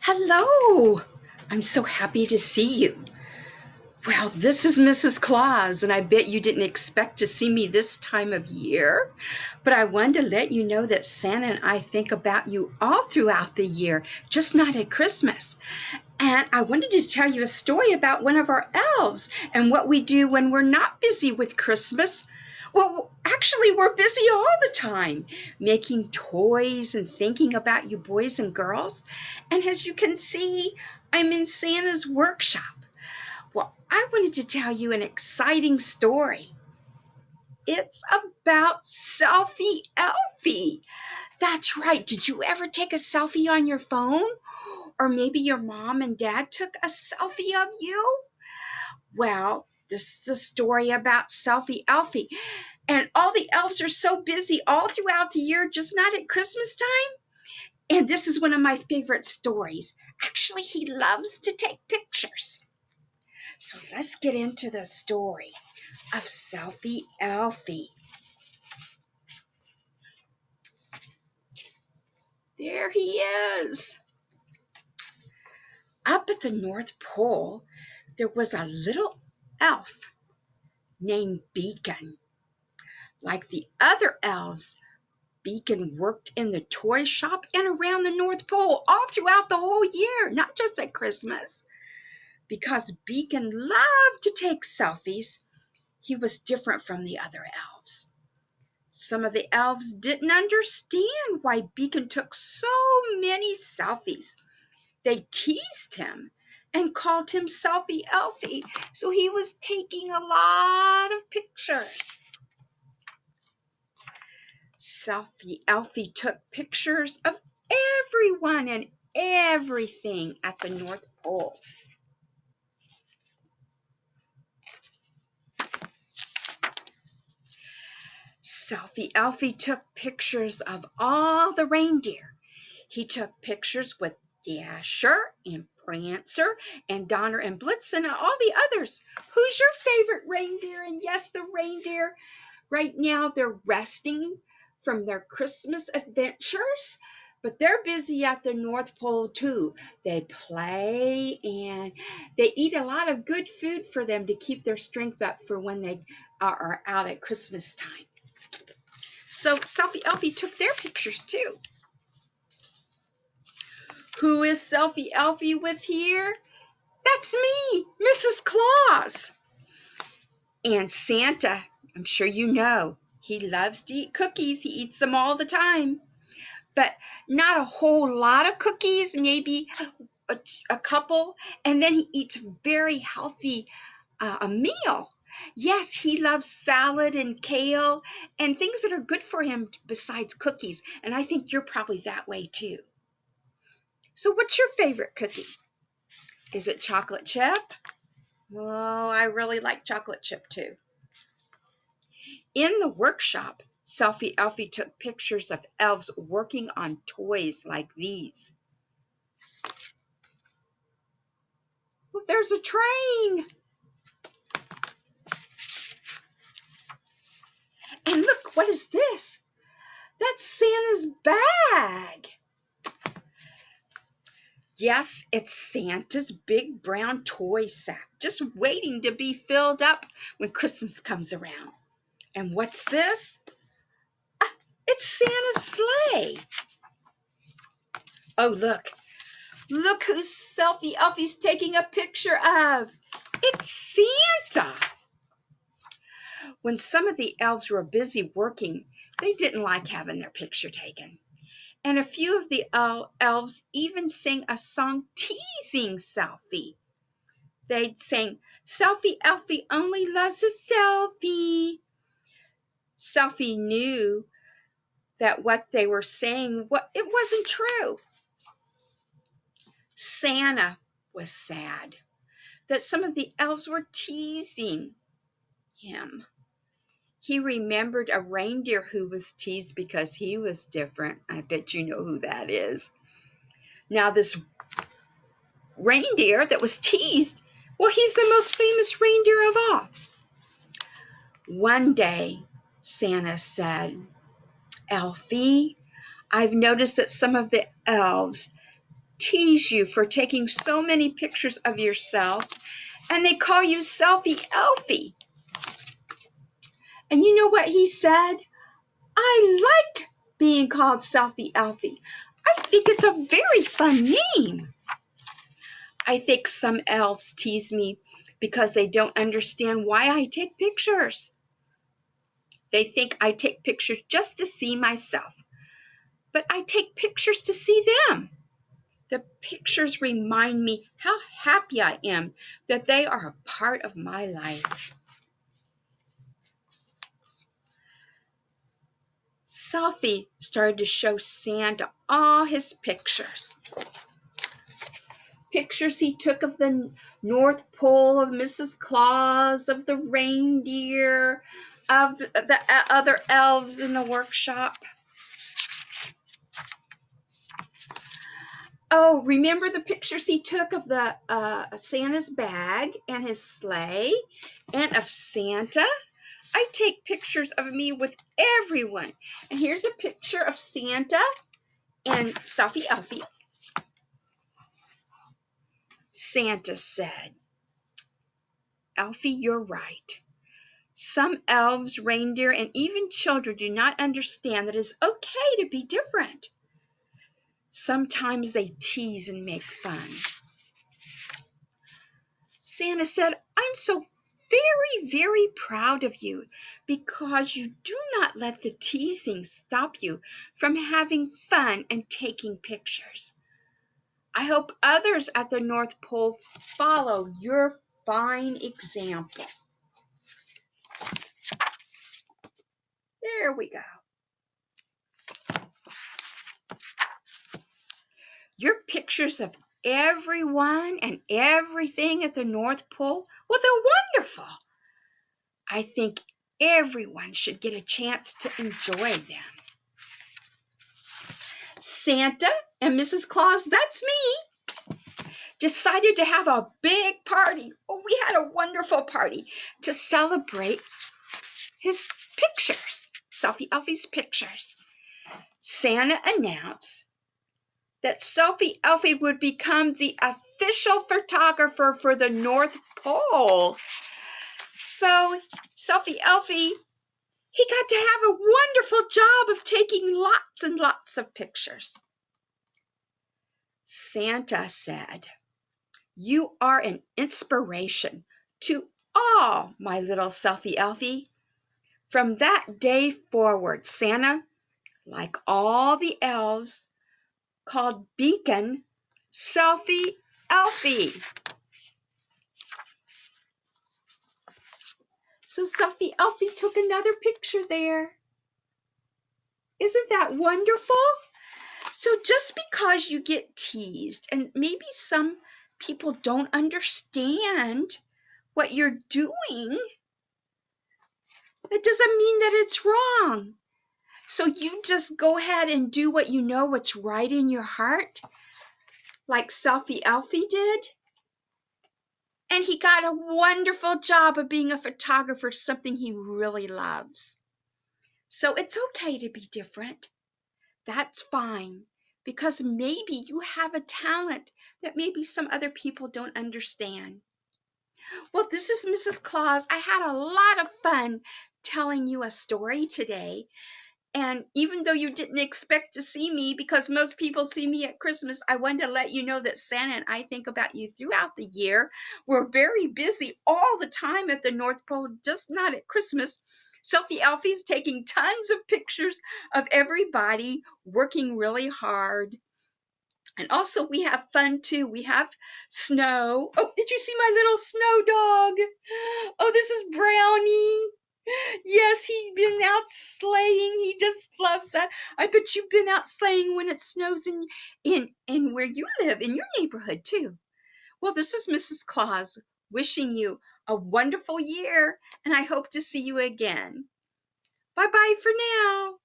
Hello! I'm so happy to see you. Well, this is Mrs. Claus, and I bet you didn't expect to see me this time of year. But I wanted to let you know that Santa and I think about you all throughout the year, just not at Christmas. And I wanted to tell you a story about one of our elves and what we do when we're not busy with Christmas. Well, actually, we're busy all the time, making toys and thinking about you boys and girls. And as you can see, I'm in Santa's workshop. Well, I wanted to tell you an exciting story. It's about Selfie Elfie. That's right. Did you ever take a selfie on your phone? Or maybe your mom and dad took a selfie of you? Well, this is a story about Selfie Elfie. And all the elves are so busy all throughout the year, just not at Christmas time. And this is one of my favorite stories. Actually, he loves to take pictures. So let's get into the story of Selfie Elfie. There he is. Up at the North Pole, there was a little elf named Beacon. Like the other elves, Beacon worked in the toy shop and around the North Pole all throughout the whole year, not just at Christmas. Because Beacon loved to take selfies, he was different from the other elves. Some of the elves didn't understand why Beacon took so many selfies. They teased him and called him Selfie Elfie, so he was taking a lot of pictures. Selfie Elfie took pictures of everyone and everything at the North Pole. Selfie Elfie took pictures of all the reindeer. He took pictures with Dasher and Prancer and Donner and Blitzen and all the others. Who's your favorite reindeer? And yes, the reindeer right now, they're resting from their Christmas adventures, but they're busy at the North Pole too. They play and they eat a lot of good food for them to keep their strength up for when they are out at Christmas time. So Selfie Elfie took their pictures too. Who is Selfie Elfie with here? That's me, Mrs. Claus. And Santa, I'm sure you know, he loves to eat cookies. He eats them all the time. But not a whole lot of cookies, maybe a couple. And then he eats very healthy a meal. Yes, he loves salad and kale and things that are good for him besides cookies. And I think you're probably that way too. So what's your favorite cookie? Is it chocolate chip? Well, I really like chocolate chip too. In the workshop, Selfie Elfie took pictures of elves working on toys like these. Oh, there's a train! And look, what is this? That's Santa's bag. Yes, it's Santa's big brown toy sack, just waiting to be filled up when Christmas comes around. And what's this? It's Santa's sleigh. Oh, look. Look who Selfie Elfie's taking a picture of. It's Santa. When some of the elves were busy working, they didn't like having their picture taken. And a few of the elves even sang a song teasing Selfie. They'd sing, Selfie Elfie only loves a selfie. Selfie knew that what they were saying, it wasn't true. Santa was sad that some of the elves were teasing him. He remembered a reindeer who was teased because he was different. I bet you know who that is. Now, this reindeer that was teased, well, he's the most famous reindeer of all. One day, Santa said, Elfie, I've noticed that some of the elves, tease you for taking so many pictures of yourself, and they call you Selfie Elfie. And you know what he said? I like being called Selfie Elfie. I think it's a very fun name. I think some elves tease me because they don't understand why I take pictures. They think I take pictures just to see myself, but I take pictures to see them. The pictures remind me how happy I am that they are a part of my life. Selfie started to show Santa all his pictures. Pictures he took of the North Pole, of Mrs. Claus, of the reindeer, of the other elves in the workshop. Oh, remember the pictures he took of the Santa's bag and his sleigh and of Santa? I take pictures of me with everyone. And here's a picture of Santa and Selfie Elfie. Santa said, Elfie, you're right. Some elves, reindeer, and even children do not understand that it's okay to be different. Sometimes they tease and make fun. Santa said, I'm so very, very proud of you because you do not let the teasing stop you from having fun and taking pictures. I hope others at the North Pole follow your fine example. There we go. Your pictures of everyone and everything at the North Pole, well, they're wonderful. I think everyone should get a chance to enjoy them. Santa and Mrs. Claus, that's me, decided to have a big party. Oh, we had a wonderful party to celebrate his pictures, Selfie Elfie's pictures. Santa announced that Selfie Elfie would become the official photographer for the North Pole. So Selfie Elfie, he got to have a wonderful job of taking lots and lots of pictures. Santa said, you are an inspiration to all, my little Selfie Elfie. From that day forward, Santa, like all the elves, called Beacon Selfie Elfie. So Selfie Elfie took another picture there. Isn't that wonderful? So just because you get teased and maybe some people don't understand what you're doing, that doesn't mean that it's wrong. So you just go ahead and do what you know what's right in your heart, like Selfie Elfie did. And he got a wonderful job of being a photographer, something he really loves. So it's okay to be different. That's fine, because maybe you have a talent that maybe some other people don't understand. Well, this is Mrs. Claus. I had a lot of fun telling you a story today. And even though you didn't expect to see me, because most people see me at Christmas, I wanted to let you know that Santa and I think about you throughout the year. We're very busy all the time at the North Pole, just not at Christmas. Selfie Elfie's taking tons of pictures of everybody, working really hard. And also we have fun too. We have snow. Oh, did you see my little snow dog? Oh, this is Brownie. Yes, he's been out sleighing. He just loves that. I bet you've been out sleighing when it snows in where you live, in your neighborhood too. Well, this is Mrs. Claus wishing you a wonderful year, and I hope to see you again. Bye-bye for now.